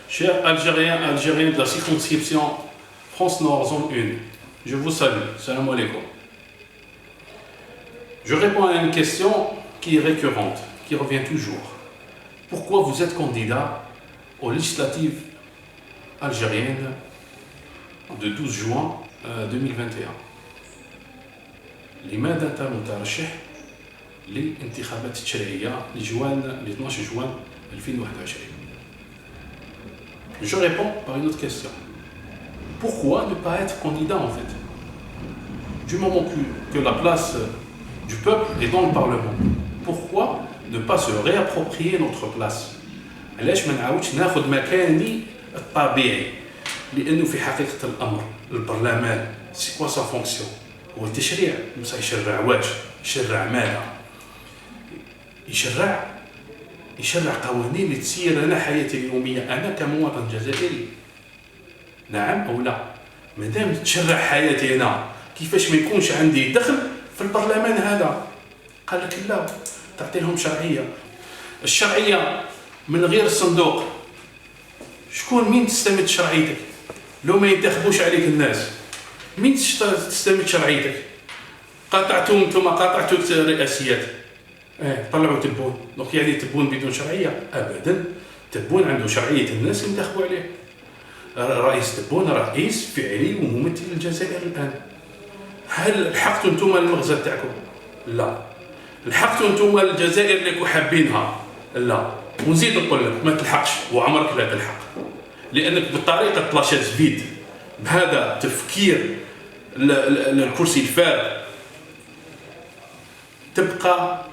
Chers Algériens, Algériens de la circonscription France-Nord, zone 1, je vous salue. Salam alaikum. Je réponds à une question qui est récurrente, qui revient toujours. Pourquoi vous êtes candidat aux législatives algériennes de 12 juin 2021 لماذا أنت مترشح للانتخابات التشريعية لجوان 12 juin 2021 Je réponds par une autre question. Pourquoi ne pas être candidat en fait? Du moment que la place du peuple est dans le Parlement, pourquoi ne pas se réapproprier notre place? علاش ما نعاودش ناخذ مكاني الطبيعي؟ لأنه في حقيقة الأمر البرلمان سي كوا سا فونكسيون؟ هو التشريع، بصح يشرع واش؟ يشرع ماذا؟ يشرع قوانين اللي تسير لنا حياتي اليومية أنا كمواطن جزائري. نعم أو لا؟ مادام تشرع حياتي أنا، كيفاش ما يكونش عندي دخل في البرلمان هذا؟ قال لك لا، تعطي لهم شرعية. الشرعية من غير الصندوق، شكون مين تستمد شرعيتك؟ لو ما ينتخبوش عليك الناس، مين تستمد شرعيتك؟ قاطعتوا انتم قاطعتوا الرئاسيات، طلعوا تبون، دونك يعني تبون بدون شرعية؟ أبدا، تبون عنده شرعية الناس ينتخبوا عليه. رئيس تبون رئيس فعلي وممثل الجزائر الآن. هل لحقتوا انتم المغزى تاعكم؟ لا. لحقتوا انتم الجزائر اللي حابينها؟ لا. ونزيد نقول لك ما تلحقش وعمرك لا تلحق، لأنك بطريقة طلاشات فيد بهذا تفكير الكرسي الفارغ تبقى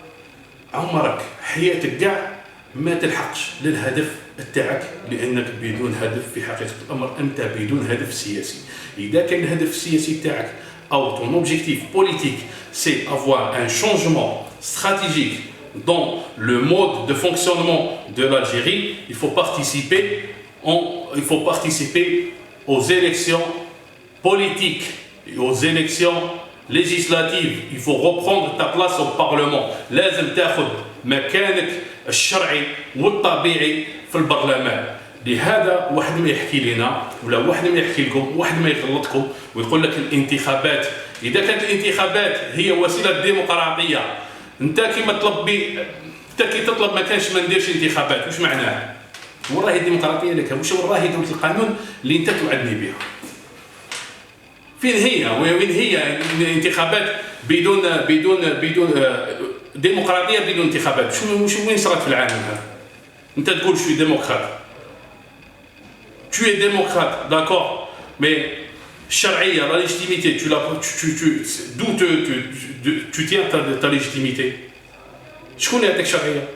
عمرك حياتك كاع ما تلحقش للهدف تاعك، لأنك بدون هدف في حقيقة الأمر أنت بدون هدف سياسي. إذا كان الهدف السياسي تاعك أو ton objectif politique c'est avoir un changement stratégique dans le mode de fonctionnement de l'Algérie, il faut participer aux élections politiques et aux élections législatives. Il faut reprendre ta place au Parlement. لازم تاخذ مكانك الشرعي والطبيعي في البرلمان. لهذا واحد ما يحكي لنا ولا واحد ما يحكي لكم، واحد ما يغلطكم ويقول لك الانتخابات، إذا كانت الانتخابات هي وسيلة ديمقراطية، انت كيما تطلب ما كانش ما نديرش انتخابات، واش معناه؟ والله الديمقراطيه لك واش والله دوله القانون اللي انت توعدني بها؟ فين هي؟ وين هي الانتخابات بدون ديمقراطيه بدون انتخابات؟ شنو وين صارت في العالم هذا؟ انت تقول شوي ديمقراط، tu es démocrate, d'accord, mais الشرعيه la légitimité d'où tu tiens ta légitimité. شكون يعطيك الشرعيه؟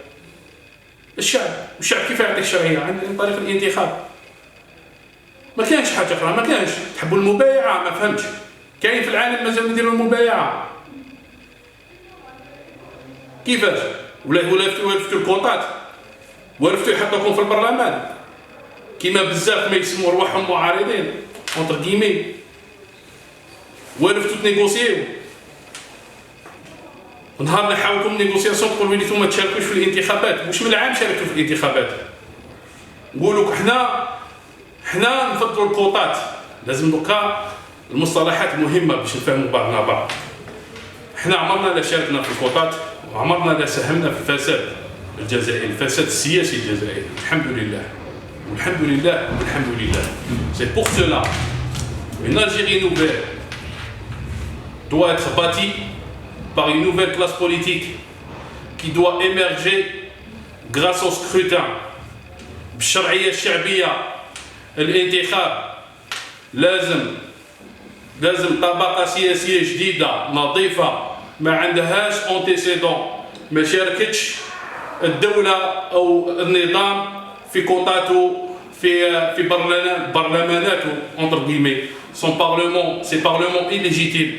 الشعب. والشعب كيف يعطيك الشرعيه؟ عن طريق الانتخاب. ما كاينش حاجه اخرى، ما كاينش. تحبوا المبايعه؟ ما فهمتش. كاين في العالم مازال يديروا المبايعه؟ كيفاش؟ ولا ولفتوا الكوطات، ولفتوا يحطوكم في البرلمان كيما بزاف ما يسموا رواحهم معارضين اونتر كيمي، ولفتوا تنيغوسيو. نهار نحاولكم نيغوسياسيون تقولوا لي نتوما تشاركوش في الانتخابات، واش من العام شاركتوا في الانتخابات؟ نقول لك حنا نفضلوا الكوطات. لازم دوكا المصطلحات مهمه باش نفهموا بعضنا بعض. حنا عمرنا لا شاركنا في الكوطات وعمرنا لا ساهمنا في الفساد الجزائري، الفساد السياسي الجزائري، الحمد لله والحمد لله والحمد لله. C'est pour cela une Algérie nouvelle doit être bâtie par une nouvelle classe politique qui doit émerger grâce au scrutin. بالشرعية الشعبية، الانتخاب، لازم طبقة سياسية جديدة نظيفة ما عندهاش انتيسيدون، ما شاركتش الدولة أو النظام في كوطاته في برلماناته entre guillemets. Son parlement, c'est parlement illégitime.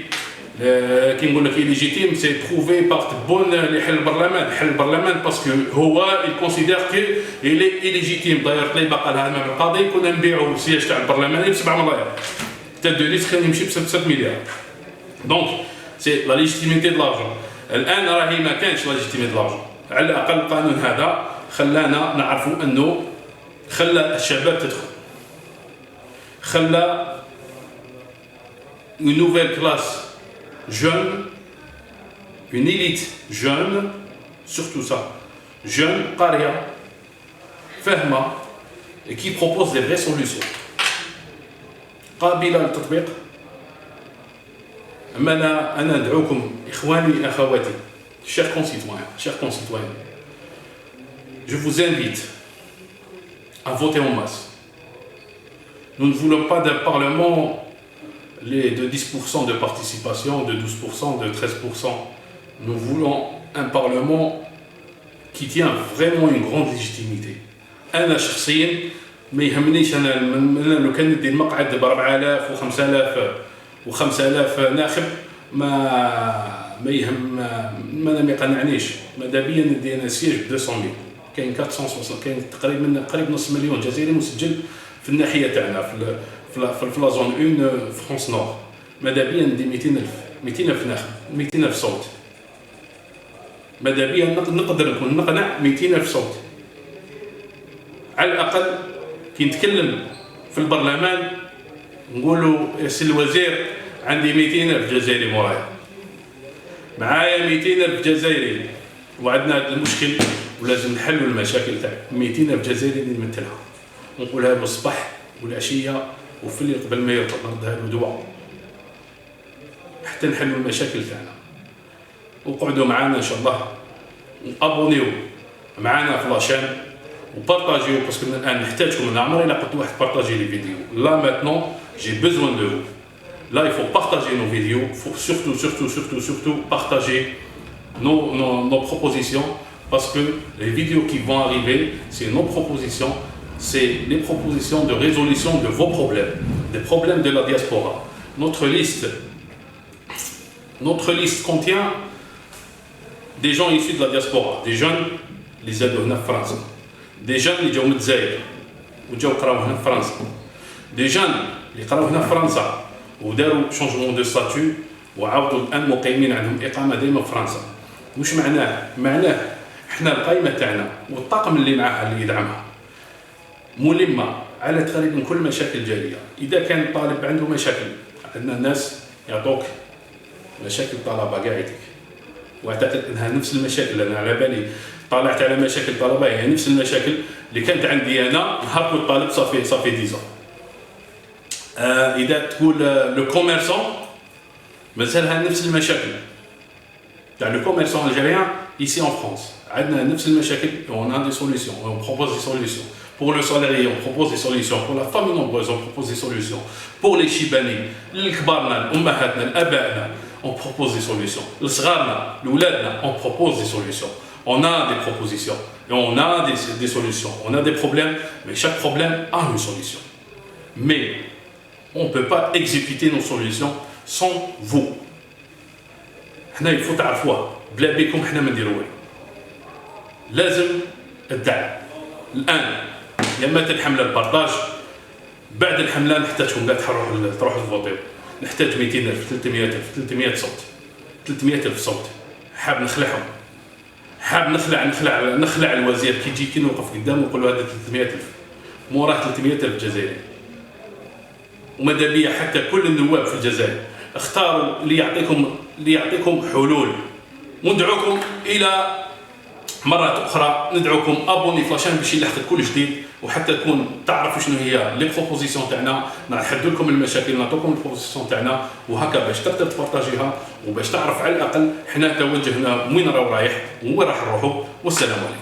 كي نقول لك illégitime c'est prouvé par تبون اللي حل البرلمان، حل البرلمان باسكو هو il considère que il est illégitime. داير طليبه قالها الامام القاضي كنا نبيعوا السياج تاع البرلمان ب 7 ملاير، تاع دو ليتر كان يمشي ب 7 مليار. دونك سي لا ليجيتيميتي دو لارجون. الان راهي ما كانش لا ليجيتيميتي دو لارجون. على الاقل القانون هذا خلانا نعرفوا انه خلى الشباب تدخل، خلى une nouvelle classe jeune, une élite jeune, surtout ça, jeune, قارية فاهمة et qui propose des vraies solutions قابلة للتطبيق. أما أنا ندعوكم إخواني أخواتي chers concitoyens, je vous invite à voter en masse. Nous ne voulons pas d'un Parlement de 10% de participation, de 12%, de 13%. Nous voulons un Parlement qui tient vraiment une grande légitimité. أنا شخصيا ما يهمنيش أنا لو كان ندي المقعد ب 4000 و 5000 و 5000 ناخب ما يهم ما يقنعنيش. ماذا بيا ندي انا سياج ب 200000. كاين 460 كاين قريب نص مليون جزائري مسجل في الناحيه تاعنا في لا زون 1 فرونس نور. ماذا بيا ندي 200,000 ناخب 200,000 صوت. ماذا بيا نقدر نكون نقنع 200,000 صوت على الاقل. كي نتكلم في البرلمان نقولوا يا سي الوزير عندي 200,000 جزائري مورايا، معايا 200,000 جزائري وعندنا هذا المشكل ولازم نحلوا المشاكل تاع 200,000 جزائري اللي نمثلها، ونقولها له الصباح والعشيه وفي الليل قبل ما يرقد نردها له دواء حتى نحلوا المشاكل تاعنا. وقعدوا معنا ان شاء الله، ابونيو معنا في لاشين وبارطاجيو باسكو الان نحتاجكم. انا عمري لا قلت واحد بارطاجي لي فيديو. لا ماتنون جي بيزوان دو فو. Là, il faut partager nos vidéos, il faut surtout partager nos propositions, parce que les vidéos qui vont arriver, c'est nos propositions, c'est les propositions de résolution de vos problèmes, des problèmes de la diaspora. Notre liste contient des gens issus de la diaspora, des jeunes, les aides en France, des jeunes qui ont France, des jeunes qui ont France. وداروا شونجمون دو ستاتيو وعاودوا الان مقيمين عندهم اقامه دائمه في فرنسا. واش معناه حنا القائمه تاعنا والطاقم اللي معاها اللي يدعمها ملمه على تقريبا كل مشاكل الجاليه. اذا كان طالب عنده مشاكل، عندنا ناس يعطوك مشاكل طلبه قاعدك، واعتقد انها نفس المشاكل. انا على بالي طالعت على مشاكل طلبه هي نفس المشاكل اللي كانت عندي انا نهار كنت طالب صافي 10 ans. إذا تقول لو كوميرسون مازالها نفس المشاكل تاع لو كوميرسون الجيريان ici en France. عندنا نفس المشاكل. on a des solutions, on propose des solutions. Pour le salarié on propose des solutions, pour la famille nombreuse on propose des solutions, pour les شيباني لكبارنا لأمهاتنا لآبائنا on propose des solutions, لصغارنا لولادنا on propose des solutions. On a des propositions et on a des solutions. On a des problèmes, mais chaque problème a une solution. Mais on ne peut pas exécuter nos solutions sans vous. حنا يفوت تعرفوها بلا بكم حنا ما نديرو والو. لازم الدعم الان. يا اما الحمله البارطاج، بعد الحمله نحتاجكم كاع تروحوا تفوتيو. نحتاج 200,000 300,000 300 صوت 300,000 صوت. حاب نخلعهم، حاب نخلع الوزير كي نوقف قدامه ونقول له هذا 300,000 موراه 300,000 جزائري. وماذا بيا حتى كل النواب في الجزائر اختاروا ليعطيكم حلول. وندعوكم الى مرات اخرى، ندعوكم ابوني فلاشين باش يلحقك كل جديد، وحتى تكون تعرفوا شنو هي لي بروبوزيسيون تاعنا، نحدوا لكم المشاكل، نعطوكم البروبوزيسيون تاعنا، وهكا باش تقدر تبارطاجيها وباش تعرف على الاقل حنا توجهنا وين راهو رايح وين راح نروحوا. والسلام عليكم.